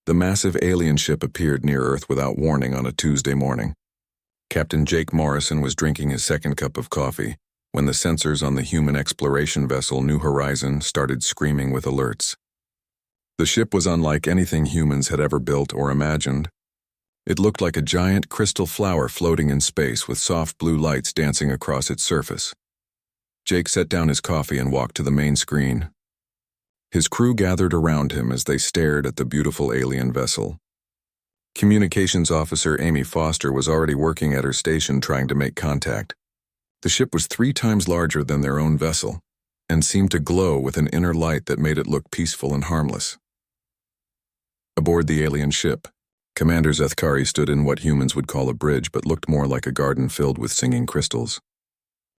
The massive alien ship appeared near Earth without warning on a Tuesday morning. Captain Jake Morrison was drinking his second cup of coffee when the sensors on the human exploration vessel New Horizon started screaming with alerts. The ship was unlike anything humans had ever built or imagined. It looked like a giant crystal flower floating in space with soft blue lights dancing across its surface. Jake set down his coffee and walked to the main screen. His crew gathered around him as they stared at the beautiful alien vessel. Communications officer Amy Foster was already working at her station trying to make contact. The ship was 3 times larger than their own vessel and seemed to glow with an inner light that made it look peaceful and harmless. Aboard the alien ship, Commander Zethkari stood in what humans would call a bridge but looked more like a garden filled with singing crystals.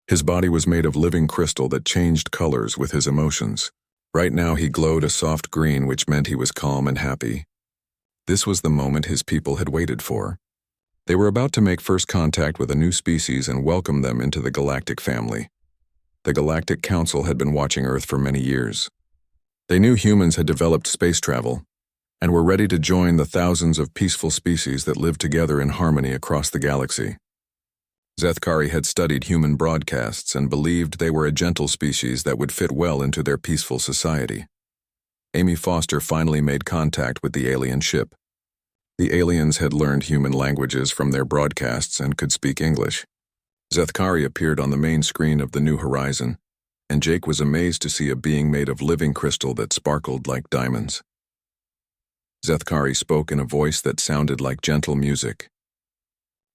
His body was made of living crystal that changed colors with his emotions. Right now he glowed a soft green, which meant he was calm and happy. This was the moment his people had waited for. They were about to make first contact with a new species and welcome them into the Galactic family. The Galactic Council had been watching Earth for many years. They knew humans had developed space travel and were ready to join the thousands of peaceful species that lived together in harmony across the galaxy. Zethkari had studied human broadcasts and believed they were a gentle species that would fit well into their peaceful society. Amy Foster finally made contact with the alien ship. The aliens had learned human languages from their broadcasts and could speak English. Zethkari appeared on the main screen of the New Horizon, and Jake was amazed to see a being made of living crystal that sparkled like diamonds. Zethkari spoke in a voice that sounded like gentle music.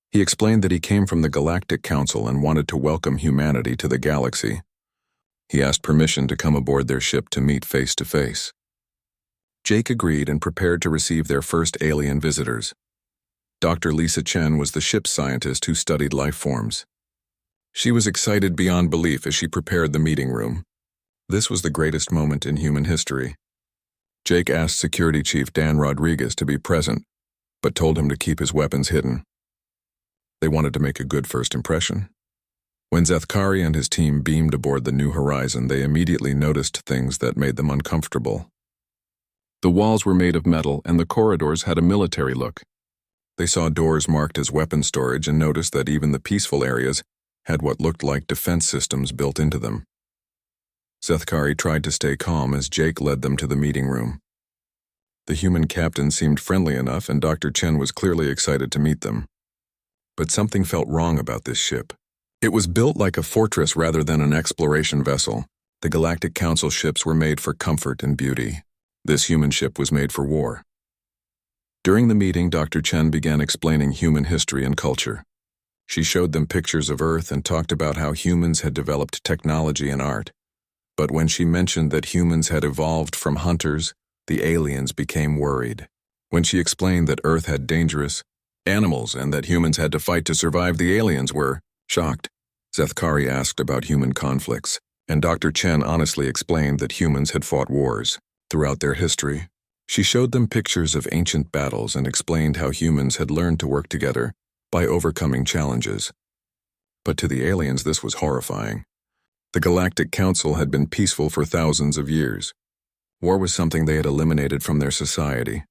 He explained that he came from the Galactic Council and wanted to welcome humanity to the galaxy. He asked permission to come aboard their ship to meet face to face. Jake agreed and prepared to receive their first alien visitors. Dr. Lisa Chen was the ship's scientist who studied life forms. She was excited beyond belief as she prepared the meeting room. This was the greatest moment in human history. Jake asked Security Chief Dan Rodriguez to be present, but told him to keep his weapons hidden. They wanted to make a good first impression. When Zethkari and his team beamed aboard the New Horizon, they immediately noticed things that made them uncomfortable. The walls were made of metal and the corridors had a military look. They saw doors marked as weapon storage and noticed that even the peaceful areas had what looked like defense systems built into them. Zethkari tried to stay calm as Jake led them to the meeting room. The human captain seemed friendly enough and Dr. Chen was clearly excited to meet them. But something felt wrong about this ship. It was built like a fortress rather than an exploration vessel. The Galactic Council ships were made for comfort and beauty. This human ship was made for war. During the meeting, Dr. Chen began explaining human history and culture. She showed them pictures of Earth and talked about how humans had developed technology and art. But when she mentioned that humans had evolved from hunters, the aliens became worried. When she explained that Earth had dangerous animals and that humans had to fight to survive, the aliens were shocked. Zethkari asked about human conflicts, and Dr. Chen honestly explained that humans had fought wars throughout their history. She showed them pictures of ancient battles and explained how humans had learned to work together by overcoming challenges. But to the aliens, this was horrifying. The Galactic Council had been peaceful for thousands of years. War was something they had eliminated from their society.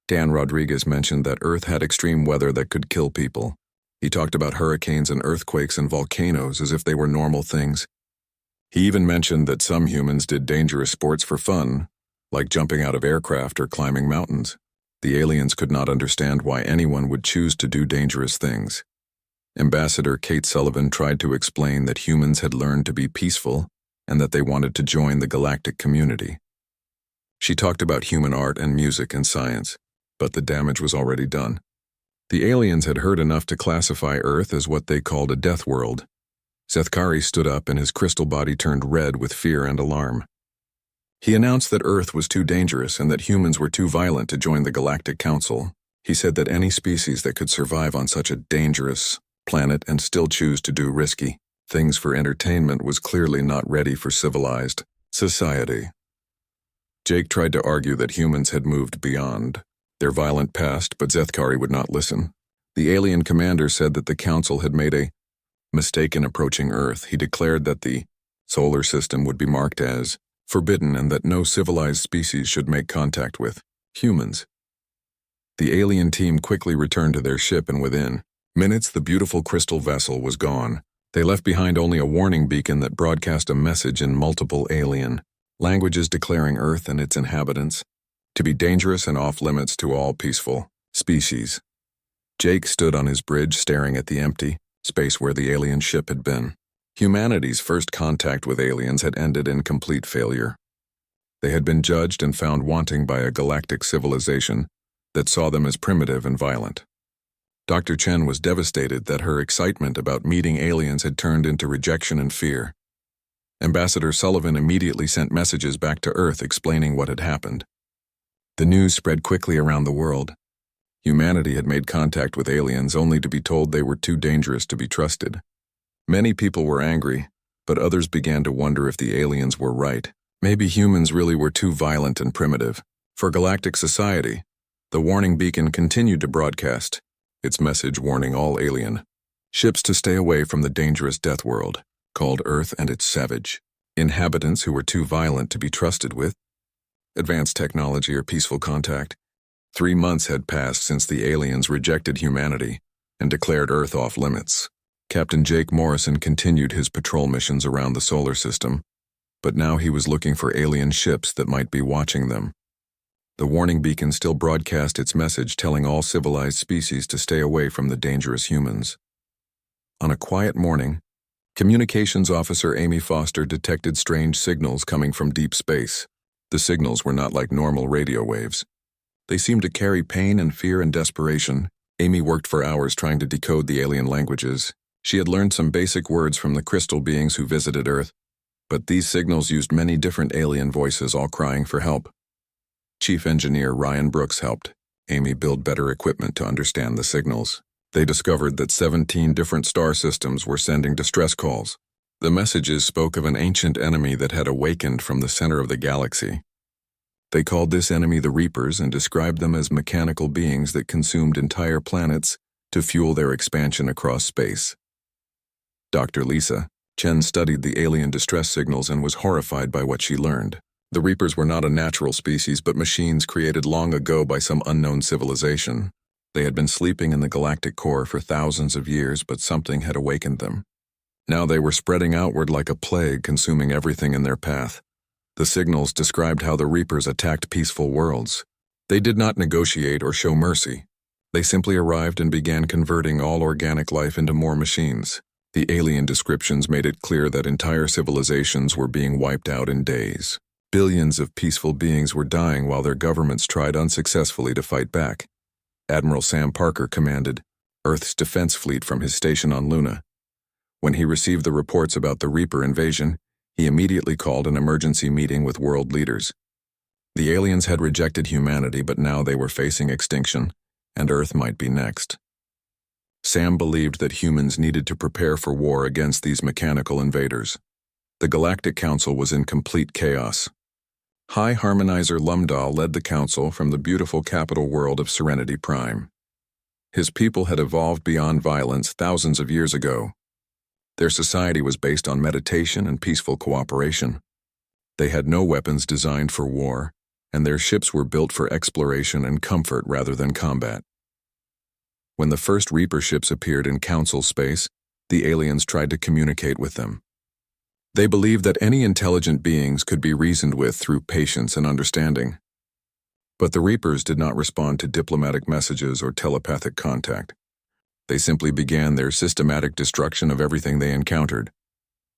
Dan Rodriguez mentioned that Earth had extreme weather that could kill people. He talked about hurricanes and earthquakes and volcanoes as if they were normal things. He even mentioned that some humans did dangerous sports for fun, like jumping out of aircraft or climbing mountains. The aliens could not understand why anyone would choose to do dangerous things. Ambassador Kate Sullivan tried to explain that humans had learned to be peaceful and that they wanted to join the galactic community. She talked about human art and music and science, but the damage was already done. The aliens had heard enough to classify Earth as what they called a death world. Zethkari stood up and his crystal body turned red with fear and alarm. He announced that Earth was too dangerous and that humans were too violent to join the Galactic Council. He said that any species that could survive on such a dangerous planet and still choose to do risky things for entertainment was clearly not ready for civilized society. Jake tried to argue that humans had moved beyond their violent past, but Zethkari would not listen. The alien commander said that the Council had made a mistake in approaching Earth. He declared that the solar system would be marked as forbidden and that no civilized species should make contact with humans. The alien team quickly returned to their ship, and within minutes the beautiful crystal vessel was gone. They left behind only a warning beacon that broadcast a message in multiple alien languages declaring Earth and its inhabitants to be dangerous and off-limits to all peaceful species. Jake stood on his bridge staring at the empty space where the alien ship had been. Humanity's first contact with aliens had ended in complete failure. They had been judged and found wanting by a galactic civilization that saw them as primitive and violent. Dr. Chen was devastated that her excitement about meeting aliens had turned into rejection and fear. Ambassador Sullivan immediately sent messages back to Earth explaining what had happened. The news spread quickly around the world. Humanity had made contact with aliens only to be told they were too dangerous to be trusted. Many people were angry, but others began to wonder if the aliens were right. Maybe humans really were too violent and primitive. For galactic society, the warning beacon continued to broadcast its message warning all alien ships to stay away from the dangerous death world, called Earth and its savage inhabitants who were too violent to be trusted with advanced technology or peaceful contact. 3 months had passed since the aliens rejected humanity and declared Earth off limits. Captain Jake Morrison continued his patrol missions around the solar system, but now he was looking for alien ships that might be watching them. The warning beacon still broadcast its message telling all civilized species to stay away from the dangerous humans. On a quiet morning, Communications Officer Amy Foster detected strange signals coming from deep space. The signals were not like normal radio waves. They seemed to carry pain and fear and desperation. Amy worked for hours trying to decode the alien languages. She had learned some basic words from the crystal beings who visited Earth, but these signals used many different alien voices, all crying for help. Chief Engineer Ryan Brooks helped Amy build better equipment to understand the signals. They discovered that 17 different star systems were sending distress calls. The messages spoke of an ancient enemy that had awakened from the center of the galaxy. They called this enemy the Reapers and described them as mechanical beings that consumed entire planets to fuel their expansion across space. Dr. Lisa Chen studied the alien distress signals and was horrified by what she learned. The Reapers were not a natural species but machines created long ago by some unknown civilization. They had been sleeping in the galactic core for thousands of years, but something had awakened them. Now they were spreading outward like a plague, consuming everything in their path. The signals described how the Reapers attacked peaceful worlds. They did not negotiate or show mercy. They simply arrived and began converting all organic life into more machines. The alien descriptions made it clear that entire civilizations were being wiped out in days. Billions of peaceful beings were dying while their governments tried unsuccessfully to fight back. Admiral Sam Parker commanded Earth's defense fleet from his station on Luna. When he received the reports about the Reaper invasion, he immediately called an emergency meeting with world leaders. The aliens had rejected humanity, but now they were facing extinction, and Earth might be next. Sam believed that humans needed to prepare for war against these mechanical invaders. The Galactic Council was in complete chaos. High Harmonizer Lumdahl led the council from the beautiful capital world of Serenity Prime. His people had evolved beyond violence thousands of years ago. Their society was based on meditation and peaceful cooperation. They had no weapons designed for war, and their ships were built for exploration and comfort rather than combat. When the first Reaper ships appeared in Council space, the aliens tried to communicate with them. They believed that any intelligent beings could be reasoned with through patience and understanding. But the Reapers did not respond to diplomatic messages or telepathic contact. They simply began their systematic destruction of everything they encountered.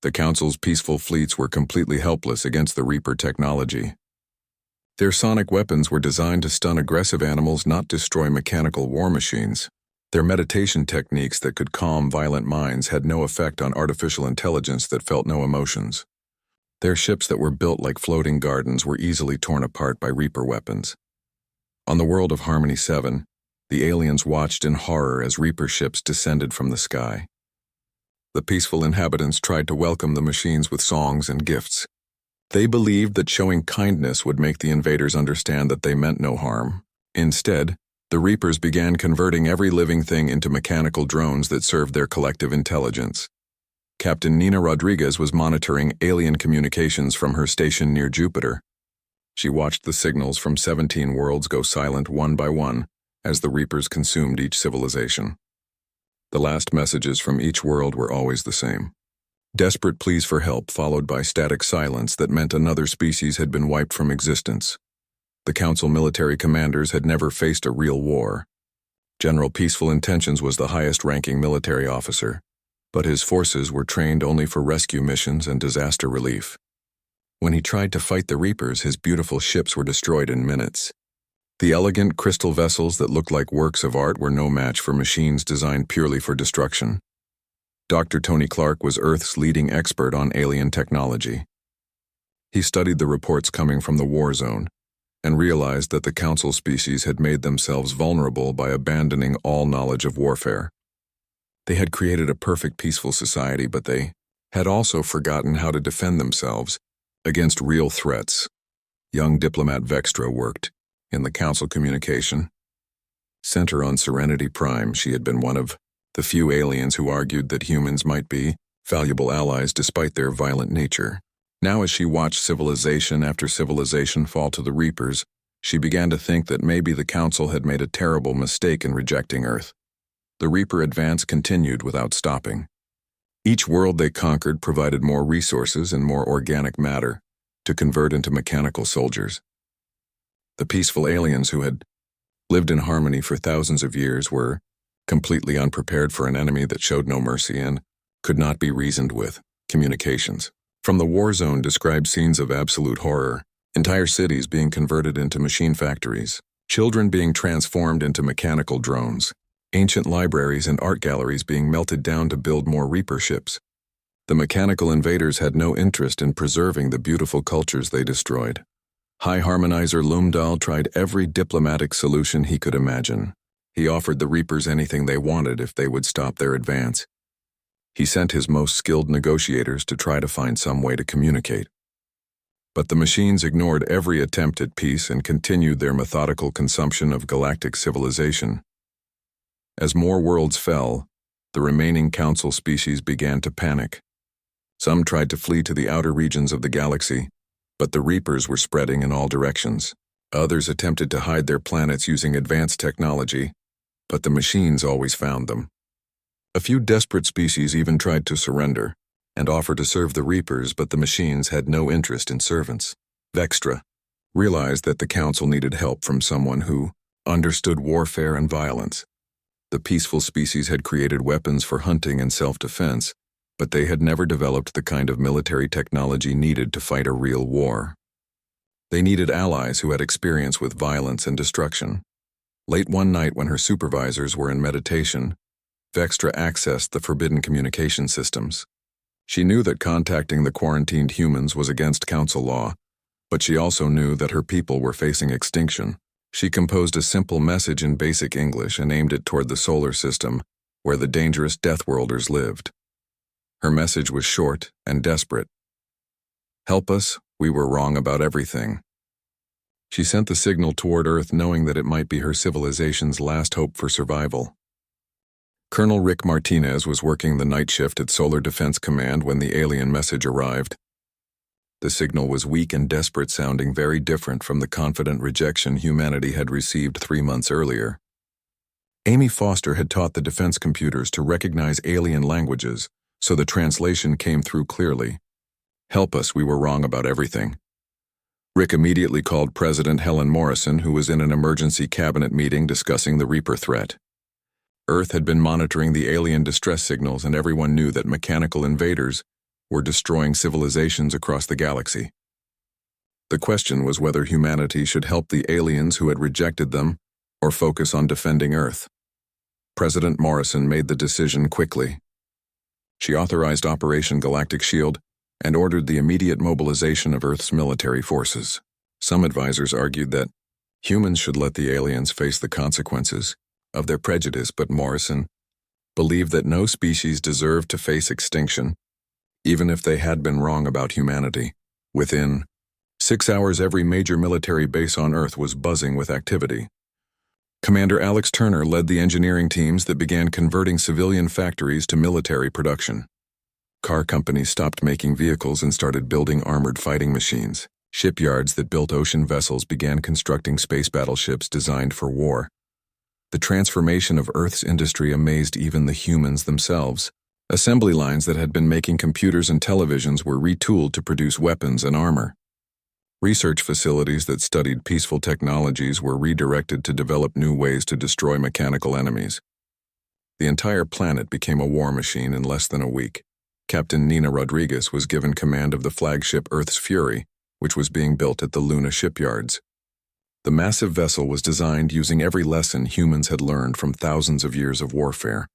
The Council's peaceful fleets were completely helpless against the Reaper technology. Their sonic weapons were designed to stun aggressive animals, not destroy mechanical war machines. Their meditation techniques that could calm violent minds had no effect on artificial intelligence that felt no emotions. Their ships that were built like floating gardens were easily torn apart by Reaper weapons. On the world of Harmony 7, the aliens watched in horror as Reaper ships descended from the sky. The peaceful inhabitants tried to welcome the machines with songs and gifts. They believed that showing kindness would make the invaders understand that they meant no harm. Instead, the Reapers began converting every living thing into mechanical drones that served their collective intelligence. Captain Nina Rodriguez was monitoring alien communications from her station near Jupiter. She watched the signals from 17 worlds go silent one by one, as the Reapers consumed each civilization. The last messages from each world were always the same. Desperate pleas for help followed by static silence that meant another species had been wiped from existence. The Council military commanders had never faced a real war. General Peaceful Intentions was the highest-ranking military officer, but his forces were trained only for rescue missions and disaster relief. When he tried to fight the Reapers, his beautiful ships were destroyed in minutes. The elegant crystal vessels that looked like works of art were no match for machines designed purely for destruction. Dr. Tony Clark was Earth's leading expert on alien technology. He studied the reports coming from the war zone and realized that the Council species had made themselves vulnerable by abandoning all knowledge of warfare. They had created a perfect peaceful society, but they had also forgotten how to defend themselves against real threats. Young diplomat Vextra worked in the Council communication center on Serenity Prime. She had been one of the few aliens who argued that humans might be valuable allies despite their violent nature. Now, as she watched civilization after civilization fall to the Reapers, she began to think that maybe the Council had made a terrible mistake in rejecting Earth. The Reaper advance continued without stopping. Each world they conquered provided more resources and more organic matter to convert into mechanical soldiers. The peaceful aliens who had lived in harmony for thousands of years were completely unprepared for an enemy that showed no mercy and could not be reasoned with. Communications from the war zone described scenes of absolute horror, entire cities being converted into machine factories, children being transformed into mechanical drones, ancient libraries and art galleries being melted down to build more Reaper ships. The mechanical invaders had no interest in preserving the beautiful cultures they destroyed. High Harmonizer Lumdal tried every diplomatic solution he could imagine. He offered the Reapers anything they wanted if they would stop their advance. He sent his most skilled negotiators to try to find some way to communicate. But the machines ignored every attempt at peace and continued their methodical consumption of galactic civilization. As more worlds fell, the remaining Council species began to panic. Some tried to flee to the outer regions of the galaxy, but the Reapers were spreading in all directions. Others attempted to hide their planets using advanced technology, but the machines always found them. A few desperate species even tried to surrender and offer to serve the Reapers, but the machines had no interest in servants. Vextra realized that the Council needed help from someone who understood warfare and violence. The peaceful species had created weapons for hunting and self-defense, but they had never developed the kind of military technology needed to fight a real war. They needed allies who had experience with violence and destruction. Late one night when her supervisors were in meditation, Vextra accessed the forbidden communication systems. She knew that contacting the quarantined humans was against Council law, but she also knew that her people were facing extinction. She composed a simple message in basic English and aimed it toward the solar system, where the dangerous Deathworlders lived. Her message was short and desperate. "Help us, we were wrong about everything." She sent the signal toward Earth knowing that it might be her civilization's last hope for survival. Colonel Rick Martinez was working the night shift at Solar Defense Command when the alien message arrived. The signal was weak and desperate, sounding very different from the confident rejection humanity had received 3 months earlier. Amy Foster had taught the defense computers to recognize alien languages, so the translation came through clearly. "Help us, we were wrong about everything." Rick immediately called President Helen Morrison, who was in an emergency cabinet meeting discussing the Reaper threat. Earth had been monitoring the alien distress signals, and everyone knew that mechanical invaders were destroying civilizations across the galaxy. The question was whether humanity should help the aliens who had rejected them or focus on defending Earth. President Morrison made the decision quickly. She authorized Operation Galactic Shield and ordered the immediate mobilization of Earth's military forces. Some advisors argued that humans should let the aliens face the consequences of their prejudice, but Morrison believed that no species deserved to face extinction, even if they had been wrong about humanity. Within 6 hours, every major military base on Earth was buzzing with activity. Commander Alex Turner led the engineering teams that began converting civilian factories to military production. Car companies stopped making vehicles and started building armored fighting machines. Shipyards that built ocean vessels began constructing space battleships designed for war. The transformation of Earth's industry amazed even the humans themselves. Assembly lines that had been making computers and televisions were retooled to produce weapons and armor. Research facilities that studied peaceful technologies were redirected to develop new ways to destroy mechanical enemies. The entire planet became a war machine in less than a week. Captain Nina Rodriguez was given command of the flagship Earth's Fury, which was being built at the Luna shipyards. The massive vessel was designed using every lesson humans had learned from thousands of years of warfare.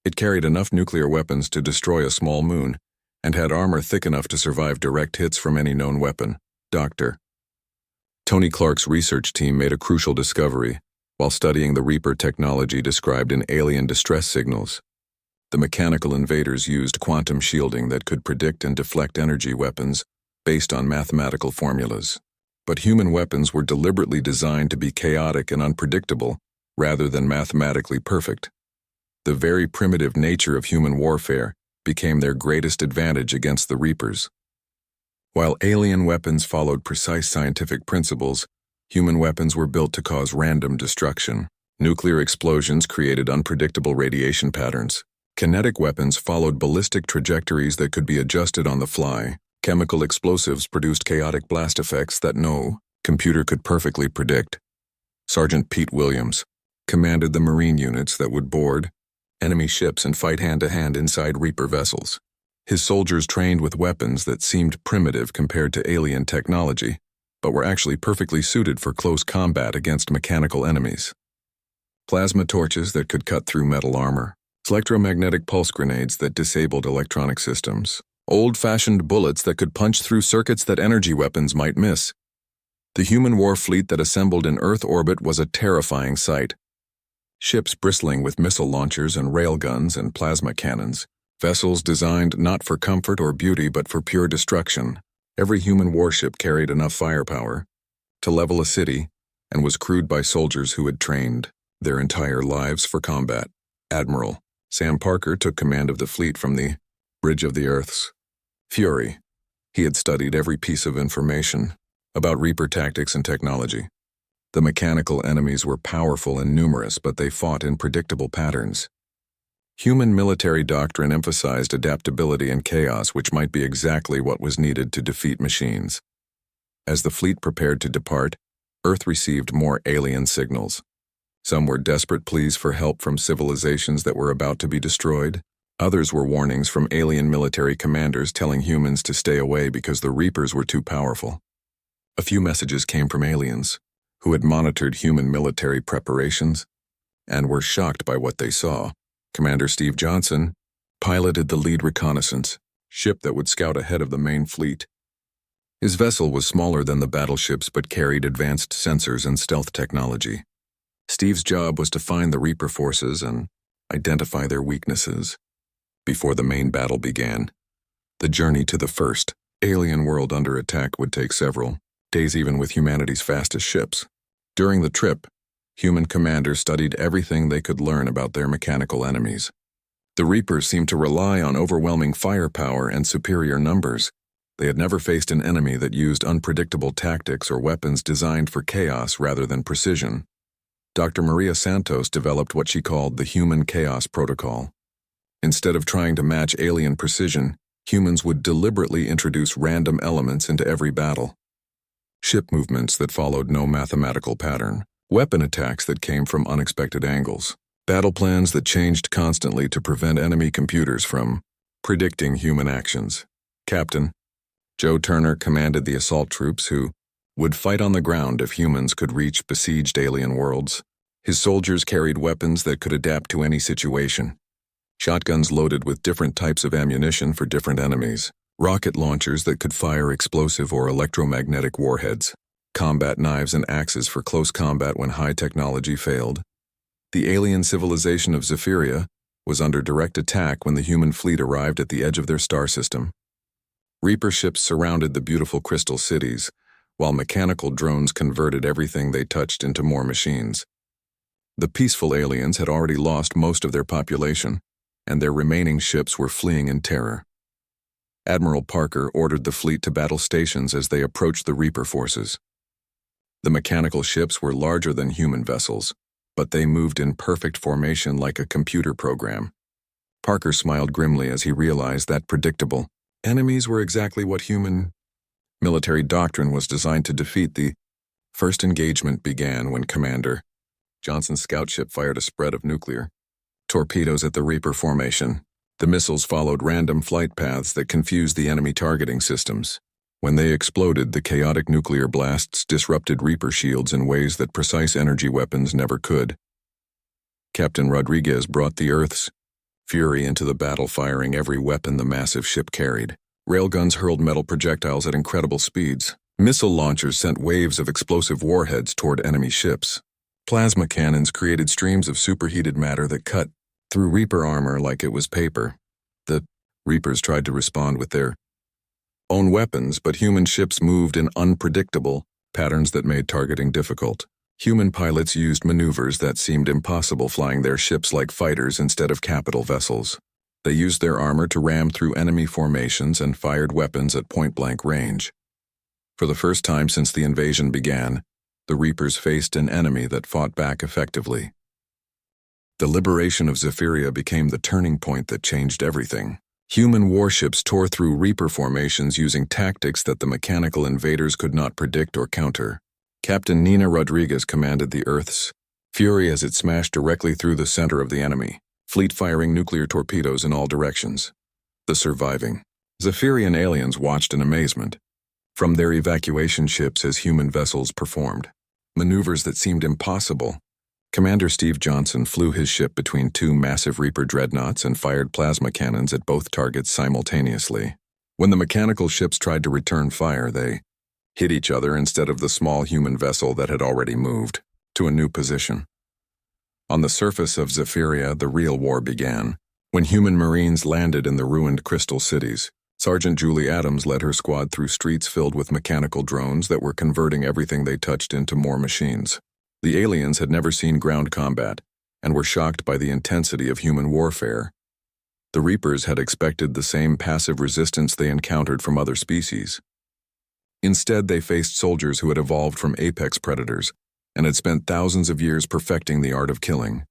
It carried enough nuclear weapons to destroy a small moon, and had armor thick enough to survive direct hits from any known weapon. Dr. Tony Clark's research team made a crucial discovery while studying the Reaper technology described in alien distress signals. The mechanical invaders used quantum shielding that could predict and deflect energy weapons based on mathematical formulas. But human weapons were deliberately designed to be chaotic and unpredictable rather than mathematically perfect. The very primitive nature of human warfare became their greatest advantage against the Reapers. While alien weapons followed precise scientific principles, human weapons were built to cause random destruction. Nuclear explosions created unpredictable radiation patterns. Kinetic weapons followed ballistic trajectories that could be adjusted on the fly. Chemical explosives produced chaotic blast effects that no computer could perfectly predict. Sergeant Pete Williams commanded the Marine units that would board enemy ships and fight hand-to-hand inside Reaper vessels. His soldiers trained with weapons that seemed primitive compared to alien technology, but were actually perfectly suited for close combat against mechanical enemies. Plasma torches that could cut through metal armor, electromagnetic pulse grenades that disabled electronic systems, old-fashioned bullets that could punch through circuits that energy weapons might miss. The human war fleet that assembled in Earth orbit was a terrifying sight. Ships bristling with missile launchers and railguns and plasma cannons, vessels designed not for comfort or beauty but for pure destruction. Every human warship carried enough firepower to level a city and was crewed by soldiers who had trained their entire lives for combat. Admiral Sam Parker took command of the fleet from the bridge of the Earth's Fury. He had studied every piece of information about Reaper tactics and technology. The mechanical enemies were powerful and numerous, but they fought in predictable patterns. Human military doctrine emphasized adaptability and chaos, which might be exactly what was needed to defeat machines. As the fleet prepared to depart, Earth received more alien signals. Some were desperate pleas for help from civilizations that were about to be destroyed. Others were warnings from alien military commanders telling humans to stay away because the Reapers were too powerful. A few messages came from aliens, who had monitored human military preparations and were shocked by what they saw. Commander Steve Johnson piloted the lead reconnaissance ship that would scout ahead of the main fleet. His vessel was smaller than the battleships but carried advanced sensors and stealth technology. Steve's job was to find the Reaper forces and identify their weaknesses before the main battle began. The journey to the first alien world under attack would take several days, even with humanity's fastest ships. During the trip, human commanders studied everything they could learn about their mechanical enemies. The Reapers seemed to rely on overwhelming firepower and superior numbers. They had never faced an enemy that used unpredictable tactics or weapons designed for chaos rather than precision. Dr. Maria Santos developed what she called the Human Chaos Protocol. Instead of trying to match alien precision, humans would deliberately introduce random elements into every battle. Ship movements that followed no mathematical pattern, weapon attacks that came from unexpected angles, battle plans that changed constantly to prevent enemy computers from predicting human actions. Captain Joe Turner commanded the assault troops who would fight on the ground if humans could reach besieged alien worlds. His soldiers carried weapons that could adapt to any situation. Shotguns loaded with different types of ammunition for different enemies, rocket launchers that could fire explosive or electromagnetic warheads, combat knives and axes for close combat when high technology failed. The alien civilization of Zephyria was under direct attack when the human fleet arrived at the edge of their star system. Reaper ships surrounded the beautiful crystal cities, while mechanical drones converted everything they touched into more machines. The peaceful aliens had already lost most of their population, and their remaining ships were fleeing in terror. Admiral Parker ordered the fleet to battle stations as they approached the Reaper forces. The mechanical ships were larger than human vessels, but they moved in perfect formation like a computer program. Parker smiled grimly as he realized that predictable enemies were exactly what human military doctrine was designed to defeat. The first engagement began when Commander Johnson's scout ship fired a spread of nuclear torpedoes at the Reaper formation. The missiles followed random flight paths that confused the enemy targeting systems. When they exploded, the chaotic nuclear blasts disrupted Reaper shields in ways that precise energy weapons never could. Captain Rodriguez brought the Earth's fury into the battle, firing every weapon the massive ship carried. Railguns hurled metal projectiles at incredible speeds. Missile launchers sent waves of explosive warheads toward enemy ships. Plasma cannons created streams of superheated matter that cut through Reaper armor like it was paper. The Reapers tried to respond with their own weapons, but human ships moved in unpredictable patterns that made targeting difficult. Human pilots used maneuvers that seemed impossible, flying their ships like fighters instead of capital vessels. They used their armor to ram through enemy formations and fired weapons at point-blank range. For the first time since the invasion began, the Reapers faced an enemy that fought back effectively. The liberation of Zephyria became the turning point that changed everything. Human warships tore through Reaper formations using tactics that the mechanical invaders could not predict or counter. Captain Nina Rodriguez commanded the Earth's fury as it smashed directly through the center of the enemy, fleet firing nuclear torpedoes in all directions. The surviving Zephyrian aliens watched in amazement from their evacuation ships as human vessels performed maneuvers that seemed impossible. Commander Steve Johnson flew his ship between two massive Reaper dreadnoughts and fired plasma cannons at both targets simultaneously. When the mechanical ships tried to return fire, they hit each other instead of the small human vessel that had already moved to a new position. On the surface of Zephyria, the real war began. When human Marines landed in the ruined crystal cities, Sergeant Julie Adams led her squad through streets filled with mechanical drones that were converting everything they touched into more machines. The aliens had never seen ground combat and were shocked by the intensity of human warfare. The Reapers had expected the same passive resistance they encountered from other species. Instead, they faced soldiers who had evolved from apex predators and had spent thousands of years perfecting the art of killing.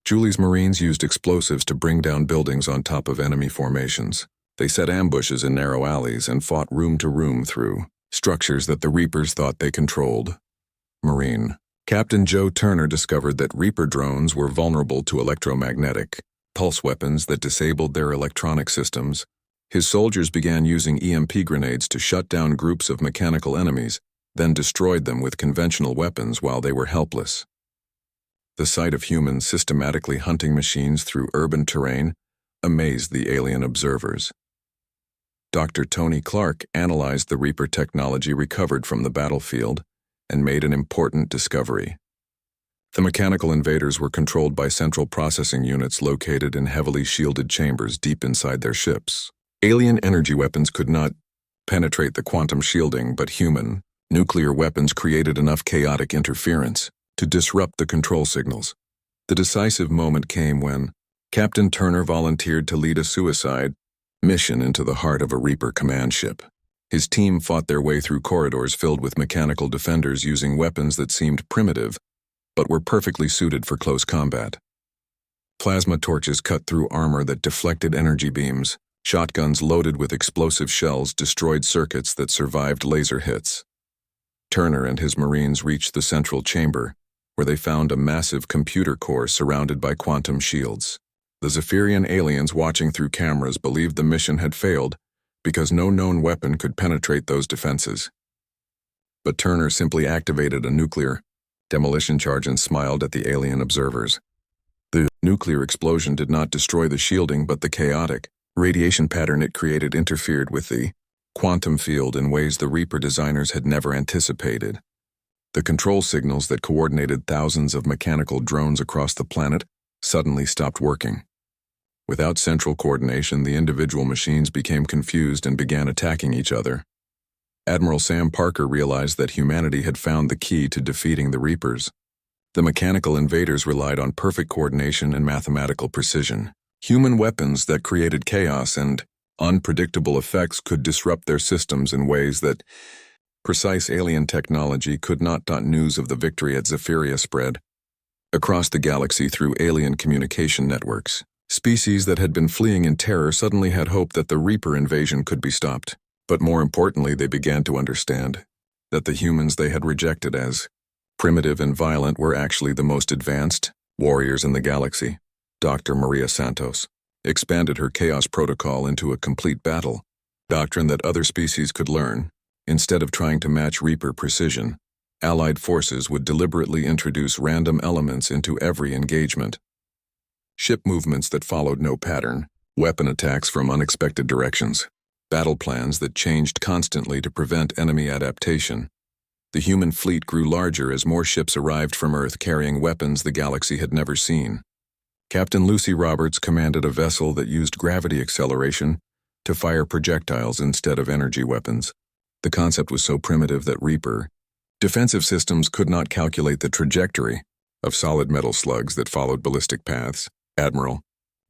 Julie's Marines used explosives to bring down buildings on top of enemy formations. They set ambushes in narrow alleys and fought room to room through structures that the Reapers thought they controlled. Marine Captain Joe Turner discovered that Reaper drones were vulnerable to electromagnetic pulse weapons that disabled their electronic systems. His soldiers began using EMP grenades to shut down groups of mechanical enemies, then destroyed them with conventional weapons while they were helpless. The sight of humans systematically hunting machines through urban terrain amazed the alien observers. Dr. Tony Clark analyzed the Reaper technology recovered from the battlefield and made an important discovery. The mechanical invaders were controlled by central processing units located in heavily shielded chambers deep inside their ships. Alien energy weapons could not penetrate the quantum shielding, but human nuclear weapons created enough chaotic interference to disrupt the control signals. The decisive moment came when Captain Turner volunteered to lead a suicide mission into the heart of a Reaper command ship. His team fought their way through corridors filled with mechanical defenders using weapons that seemed primitive, but were perfectly suited for close combat. Plasma torches cut through armor that deflected energy beams. Shotguns loaded with explosive shells destroyed circuits that survived laser hits. Turner and his Marines reached the central chamber, where they found a massive computer core surrounded by quantum shields. The Zephyrian aliens watching through cameras believed the mission had failed because no known weapon could penetrate those defenses. But Turner simply activated a nuclear demolition charge and smiled at the alien observers. The nuclear explosion did not destroy the shielding, but the chaotic radiation pattern it created interfered with the quantum field in ways the Reaper designers had never anticipated. The control signals that coordinated thousands of mechanical drones across the planet suddenly stopped working. Without central coordination, the individual machines became confused and began attacking each other. Admiral Sam Parker realized that humanity had found the key to defeating the Reapers. The mechanical invaders relied on perfect coordination and mathematical precision. Human weapons that created chaos and unpredictable effects could disrupt their systems in ways that precise alien technology could not. News of the victory at Zephyria spread across the galaxy through alien communication networks. Species that had been fleeing in terror suddenly had hope that the Reaper invasion could be stopped. But more importantly, they began to understand that the humans they had rejected as primitive and violent were actually the most advanced warriors in the galaxy. Dr. Maria Santos expanded her chaos protocol into a complete battle doctrine that other species could learn. Instead of trying to match Reaper precision, Allied forces would deliberately introduce random elements into every engagement. Ship movements that followed no pattern, weapon attacks from unexpected directions, battle plans that changed constantly to prevent enemy adaptation. The human fleet grew larger as more ships arrived from Earth carrying weapons the galaxy had never seen. Captain Lucy Roberts commanded a vessel that used gravity acceleration to fire projectiles instead of energy weapons. The concept was so primitive that Reaper defensive systems could not calculate the trajectory of solid metal slugs that followed ballistic paths. Admiral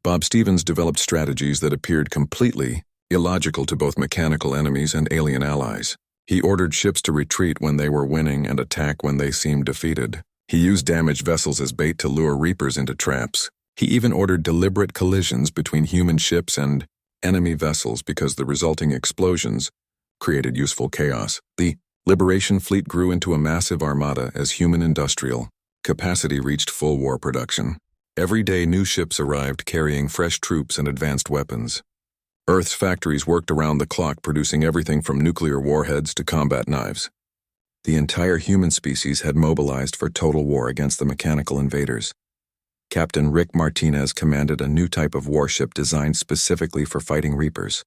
Bob Stevens developed strategies that appeared completely illogical to both mechanical enemies and alien allies. He ordered ships to retreat when they were winning and attack when they seemed defeated. He used damaged vessels as bait to lure Reapers into traps. He even ordered deliberate collisions between human ships and enemy vessels because the resulting explosions created useful chaos. The Liberation Fleet grew into a massive armada as human industrial capacity reached full war production. Every day new ships arrived carrying fresh troops and advanced weapons. Earth's factories worked around the clock producing everything from nuclear warheads to combat knives. The entire human species had mobilized for total war against the mechanical invaders. Captain Rick Martinez commanded a new type of warship designed specifically for fighting Reapers.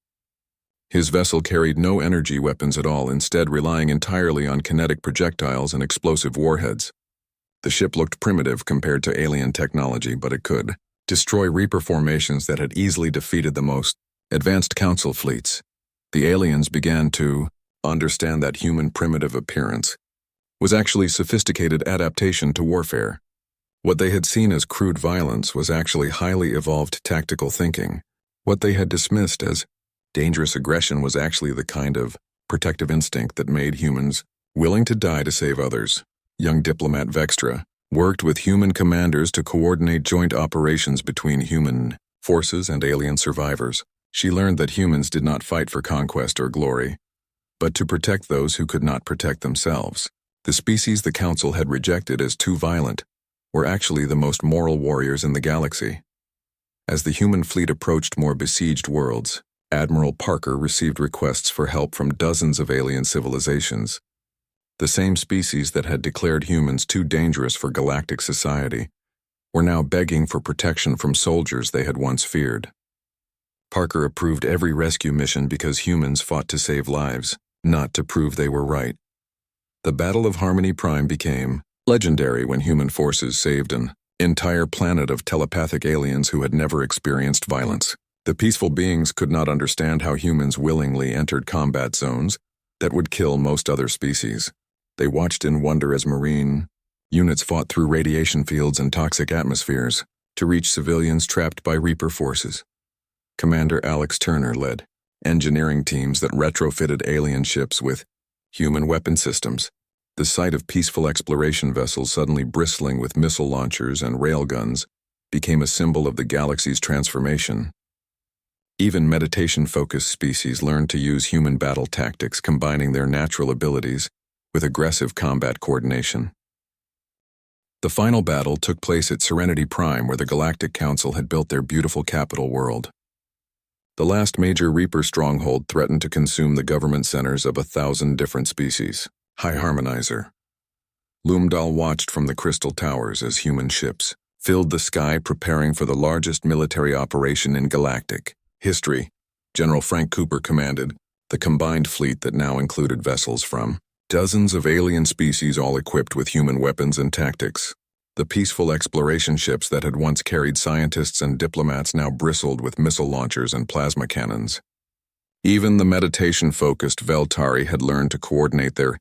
His vessel carried no energy weapons at all, instead relying entirely on kinetic projectiles and explosive warheads. The ship looked primitive compared to alien technology, but it could destroy Reaper formations that had easily defeated the most advanced Council fleets. The aliens began to understand that human primitive appearance was actually sophisticated adaptation to warfare. What they had seen as crude violence was actually highly evolved tactical thinking. What they had dismissed as dangerous aggression was actually the kind of protective instinct that made humans willing to die to save others. Young diplomat Vextra worked with human commanders to coordinate joint operations between human forces and alien survivors. She learned that humans did not fight for conquest or glory, but to protect those who could not protect themselves. The species the Council had rejected as too violent were actually the most moral warriors in the galaxy. As the human fleet approached more besieged worlds, Admiral Parker received requests for help from dozens of alien civilizations. The same species that had declared humans too dangerous for galactic society were now begging for protection from soldiers they had once feared. Parker approved every rescue mission because humans fought to save lives, not to prove they were right. The Battle of Harmony Prime became legendary when human forces saved an entire planet of telepathic aliens who had never experienced violence. The peaceful beings could not understand how humans willingly entered combat zones that would kill most other species. They watched in wonder as marine units fought through radiation fields and toxic atmospheres to reach civilians trapped by Reaper forces. Commander Alex Turner led engineering teams that retrofitted alien ships with human weapon systems. The sight of peaceful exploration vessels suddenly bristling with missile launchers and railguns became a symbol of the galaxy's transformation. Even meditation-focused species learned to use human battle tactics, combining their natural abilities with aggressive combat coordination. The final battle took place at Serenity Prime, where the Galactic Council had built their beautiful capital world. The last major Reaper stronghold threatened to consume the government centers of 1,000 different species. High Harmonizer. Lumdal watched from the crystal towers as human ships filled the sky, preparing for the largest military operation in galactic history. General Frank Cooper commanded the combined fleet that now included vessels from dozens of alien species, all equipped with human weapons and tactics. The peaceful exploration ships that had once carried scientists and diplomats now bristled with missile launchers and plasma cannons. Even the meditation-focused Veltari had learned to coordinate their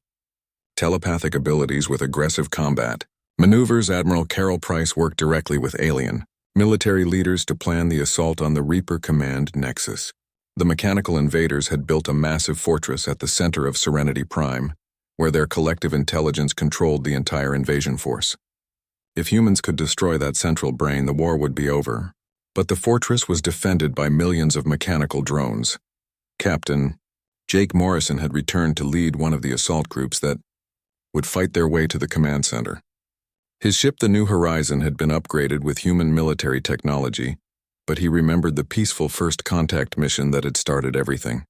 telepathic abilities with aggressive combat maneuvers. Admiral Carol Price worked directly with alien military leaders to plan the assault on the Reaper Command Nexus. The mechanical invaders had built a massive fortress at the center of Serenity Prime, where their collective intelligence controlled the entire invasion force. If humans could destroy that central brain, the war would be over. But the fortress was defended by millions of mechanical drones. Captain Jake Morrison had returned to lead one of the assault groups that would fight their way to the command center. His ship, the New Horizon, had been upgraded with human military technology, but he remembered the peaceful first contact mission that had started everything.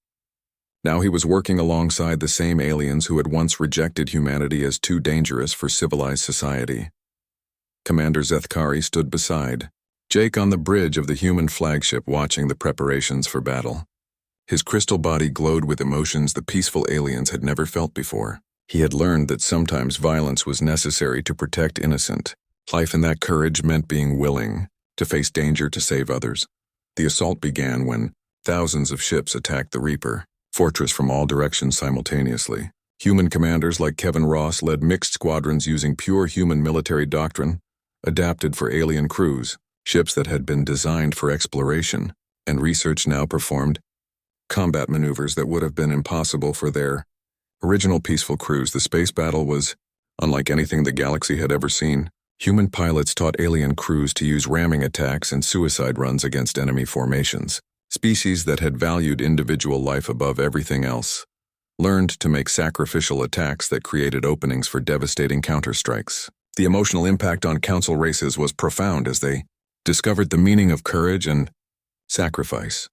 Now he was working alongside the same aliens who had once rejected humanity as too dangerous for civilized society. Commander Zethkari stood beside Jake on the bridge of the human flagship, watching the preparations for battle. His crystal body glowed with emotions the peaceful aliens had never felt before. He had learned that sometimes violence was necessary to protect innocent life, and that courage meant being willing to face danger to save others. The assault began when thousands of ships attacked the Reaper fortress from all directions simultaneously. Human commanders like Kevin Ross led mixed squadrons using pure human military doctrine, adapted for alien crews. Ships that had been designed for exploration and research now performed combat maneuvers that would have been impossible for their original peaceful crews. The space battle was unlike anything the galaxy had ever seen. Human pilots taught alien crews to use ramming attacks and suicide runs against enemy formations. Species that had valued individual life above everything else learned to make sacrificial attacks that created openings for devastating counterstrikes. The emotional impact on council races was profound as they discovered the meaning of courage and sacrifice.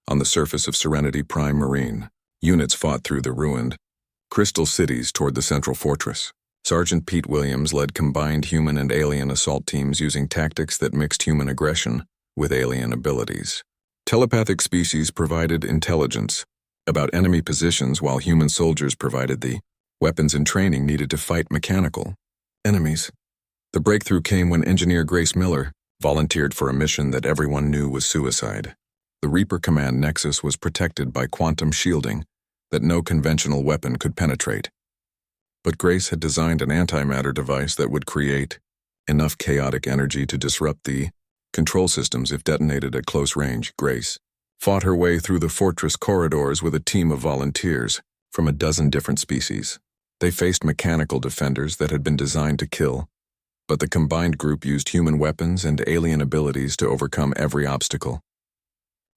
On the surface of Serenity Prime Marine, units fought through the ruined crystal cities toward the central fortress. Sergeant Pete Williams led combined human and alien assault teams using tactics that mixed human aggression with alien abilities. Telepathic species provided intelligence about enemy positions, while human soldiers provided the weapons and training needed to fight mechanical enemies. The breakthrough came when engineer Grace Miller volunteered for a mission that everyone knew was suicide. The Reaper Command Nexus was protected by quantum shielding that no conventional weapon could penetrate. But Grace had designed an antimatter device that would create enough chaotic energy to disrupt the control systems if detonated at close range. Grace fought her way through the fortress corridors with a team of volunteers from a dozen different species. They faced mechanical defenders that had been designed to kill, but the combined group used human weapons and alien abilities to overcome every obstacle.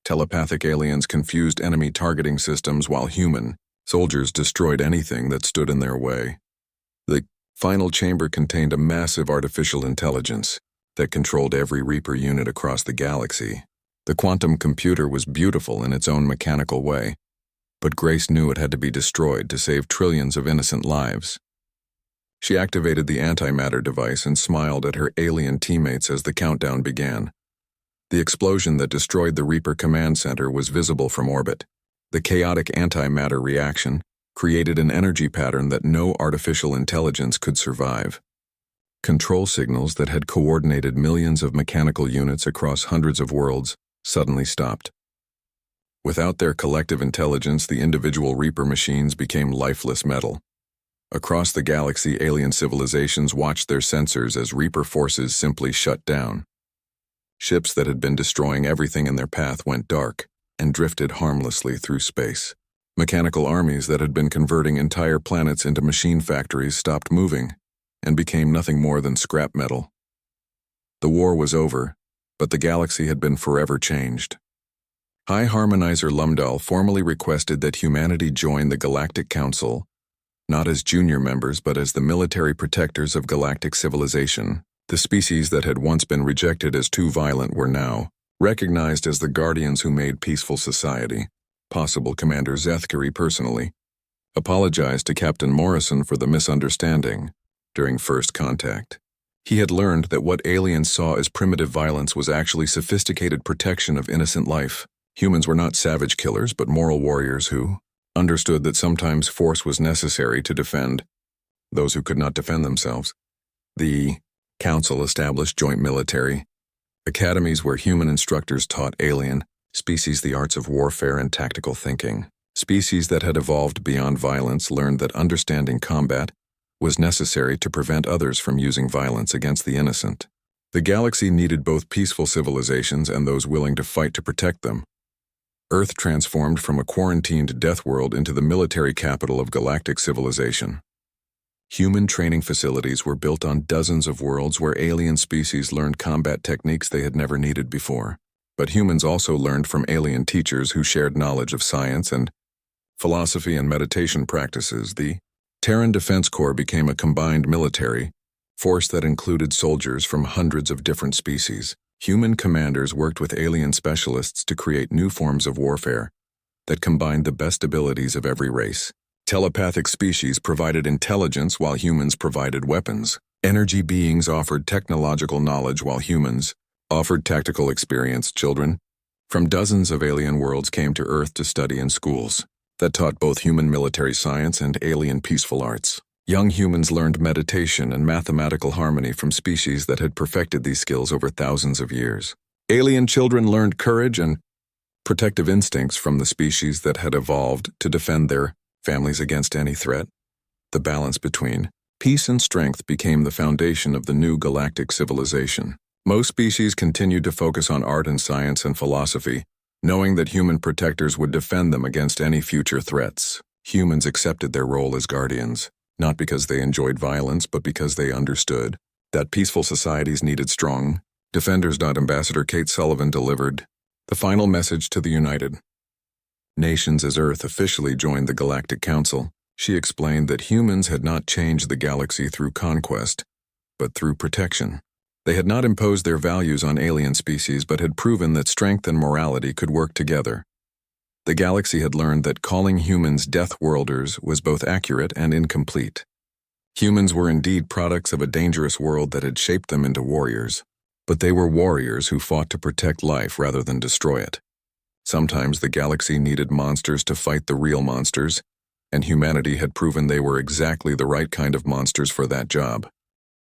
Telepathic aliens confused enemy targeting systems, while human soldiers destroyed anything that stood in their way. The final chamber contained a massive artificial intelligence that controlled every Reaper unit across the galaxy. The quantum computer was beautiful in its own mechanical way, but Grace knew it had to be destroyed to save trillions of innocent lives. She activated the antimatter device and smiled at her alien teammates as the countdown began. The explosion that destroyed the Reaper Command Center was visible from orbit. The chaotic antimatter reaction created an energy pattern that no artificial intelligence could survive. Control signals that had coordinated millions of mechanical units across hundreds of worlds suddenly stopped. Without their collective intelligence, the individual Reaper machines became lifeless metal. Across the galaxy, alien civilizations watched their sensors as Reaper forces simply shut down. Ships that had been destroying everything in their path went dark and drifted harmlessly through space. Mechanical armies that had been converting entire planets into machine factories stopped moving and became nothing more than scrap metal. The war was over, but the galaxy had been forever changed. High Harmonizer Lumdahl formally requested that humanity join the Galactic Council, not as junior members but as the military protectors of galactic civilization. The species that had once been rejected as too violent were now recognized as the guardians who made peaceful society possible. Commander Zethkari personally apologized to Captain Morrison for the misunderstanding during first contact. He had learned that what aliens saw as primitive violence was actually sophisticated protection of innocent life. Humans were not savage killers, but moral warriors who understood that sometimes force was necessary to defend those who could not defend themselves. The Council established joint military academies where human instructors taught alien species the arts of warfare and tactical thinking. Species that had evolved beyond violence learned that understanding combat was necessary to prevent others from using violence against the innocent. The galaxy needed both peaceful civilizations and those willing to fight to protect them. Earth transformed from a quarantined death world into the military capital of galactic civilization. Human training facilities were built on dozens of worlds where alien species learned combat techniques they had never needed before. But humans also learned from alien teachers who shared knowledge of science and philosophy and meditation practices. The Terran Defense Corps became a combined military force that included soldiers from hundreds of different species. Human commanders worked with alien specialists to create new forms of warfare that combined the best abilities of every race. Telepathic species provided intelligence while humans provided weapons. Energy beings offered technological knowledge while humans offered tactical experience. Children from dozens of alien worlds came to Earth to study in schools that taught both human military science and alien peaceful arts. Young humans learned meditation and mathematical harmony from species that had perfected these skills over thousands of years. Alien children learned courage and protective instincts from the species that had evolved to defend their families against any threat. The balance between peace and strength became the foundation of the new galactic civilization. Most species continued to focus on art and science and philosophy, knowing that human protectors would defend them against any future threats. Humans accepted their role as guardians, not because they enjoyed violence, but because they understood that peaceful societies needed strong defenders. Ambassador Kate Sullivan delivered the final message to the United Nations as Earth officially joined the Galactic Council. She explained that humans had not changed the galaxy through conquest, but through protection. They had not imposed their values on alien species, but had proven that strength and morality could work together. The galaxy had learned that calling humans Deathworlders was both accurate and incomplete. Humans were indeed products of a dangerous world that had shaped them into warriors, but they were warriors who fought to protect life rather than destroy it. Sometimes the galaxy needed monsters to fight the real monsters, and humanity had proven they were exactly the right kind of monsters for that job.